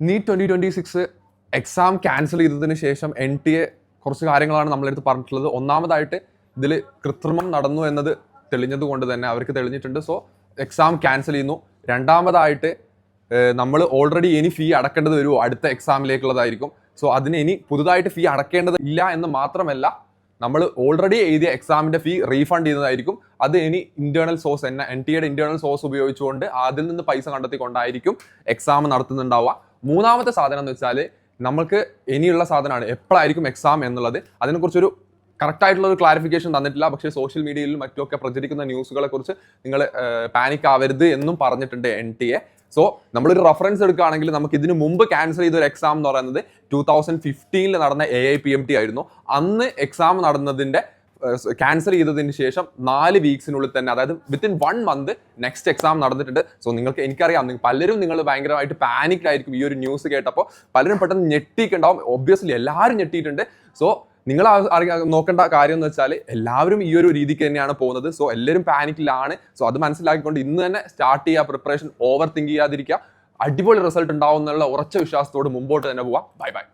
NEET 2026 exam cancel ചെയ്തതിന് ശേഷം NTA കുറച്ച് കാര്യങ്ങളാണ് നമ്മളെടുത്ത് പറഞ്ഞിട്ടുള്ളത്. ഒന്നാമതായിട്ട് ഇതിൽ കൃത്രിമം നടന്നു എന്നത് തെളിഞ്ഞത് കൊണ്ട് തന്നെ അവർക്ക് തെളിഞ്ഞിട്ടുണ്ട്. സോ എക്സാം ക്യാൻസൽ ചെയ്യുന്നു. രണ്ടാമതായിട്ട് നമ്മൾ ഓൾറെഡി ഇനി ഫീ അടക്കേണ്ടത് വരുമോ അടുത്ത എക്സാമിലേക്കുള്ളതായിരിക്കും. സോ അതിന് ഇനി പുതുതായിട്ട് ഫീ അടക്കേണ്ടത് ഇല്ല എന്ന് മാത്രമല്ല, നമ്മൾ ഓൾറെഡി എഴുതിയ എക്സാമിന്റെ ഫീ റീഫണ്ട് ചെയ്യുന്നതായിരിക്കും. അത് ഇനി ഇന്റേണൽ സോഴ്സ് NTAയുടെ ഇന്റേണൽ സോഴ്സ് ഉപയോഗിച്ചുകൊണ്ട് അതിൽ നിന്ന് പൈസ കണ്ടെത്തിക്കൊണ്ടായിരിക്കും എക്സാം നടത്തുന്നുണ്ടാവുക. മൂന്നാമത്തെ സാധനം എന്ന് വെച്ചാൽ നമ്മൾക്ക് ഇനിയുള്ള സാധനമാണ് എപ്പോഴായിരിക്കും എക്സാം എന്നുള്ളത്. അതിനെക്കുറിച്ചൊരു കറക്റ്റ് ആയിട്ടുള്ള ഒരു ക്ലാരിഫിക്കേഷൻ തന്നിട്ടില്ല. പക്ഷേ സോഷ്യൽ മീഡിയയിലും മറ്റുമൊക്കെ പ്രചരിക്കുന്ന ന്യൂസുകളെ കുറിച്ച് നിങ്ങൾ പാനിക് ആവരുത് എന്നും പറഞ്ഞിട്ടുണ്ട് NTA. സോ നമ്മളൊരു റെഫറൻസ് എടുക്കുകയാണെങ്കിൽ നമുക്ക് ഇതിനു മുമ്പ് ക്യാൻസൽ ചെയ്ത ഒരു എക്സാം എന്ന് പറയുന്നത് 2015 നടന്ന AIPMT ആയിരുന്നു. അന്ന് എക്സാം നടന്നതിന്റെ ക്യാൻസൽ ചെയ്തതിന് ശേഷം 4 വീക്സിനുള്ളിൽ തന്നെ, അതായത് വിത്തിൻ 1 മന്ത് നെക്സ്റ്റ് എക്സാം നടന്നിട്ടുണ്ട്. സോ എനിക്കറിയാം പലരും നിങ്ങൾ ഭയങ്കരമായിട്ട് പാനിക്ഡ് ആയിരിക്കും ഈ ഒരു ന്യൂസ് കേട്ടപ്പോൾ. പലരും പെട്ടെന്ന് ഞെട്ടിയിട്ടുണ്ടാവും. ഒബ്വിയസ്ലി എല്ലാവരും ഞെട്ടിയിട്ടുണ്ട്. സോ നിങ്ങൾ നോക്കേണ്ട കാര്യം എന്ന് വെച്ചാൽ എല്ലാവരും ഈ ഒരു രീതിക്ക് തന്നെയാണ് പോകുന്നത്. സോ എല്ലാവരും പാനിക്കിലാണ്. സോ അത് മനസ്സിലാക്കിക്കൊണ്ട് ഇന്ന് തന്നെ സ്റ്റാർട്ട് ചെയ്യുക, പ്രിപ്പറേഷൻ ഓവർ തിങ്ക് ചെയ്യാതിരിക്കുക. അടിപൊളി റിസൾട്ട് ഉണ്ടാവും എന്നുള്ള ഉറച്ച വിശ്വാസത്തോട് മുമ്പോട്ട് തന്നെ പോവാം. Bye bye.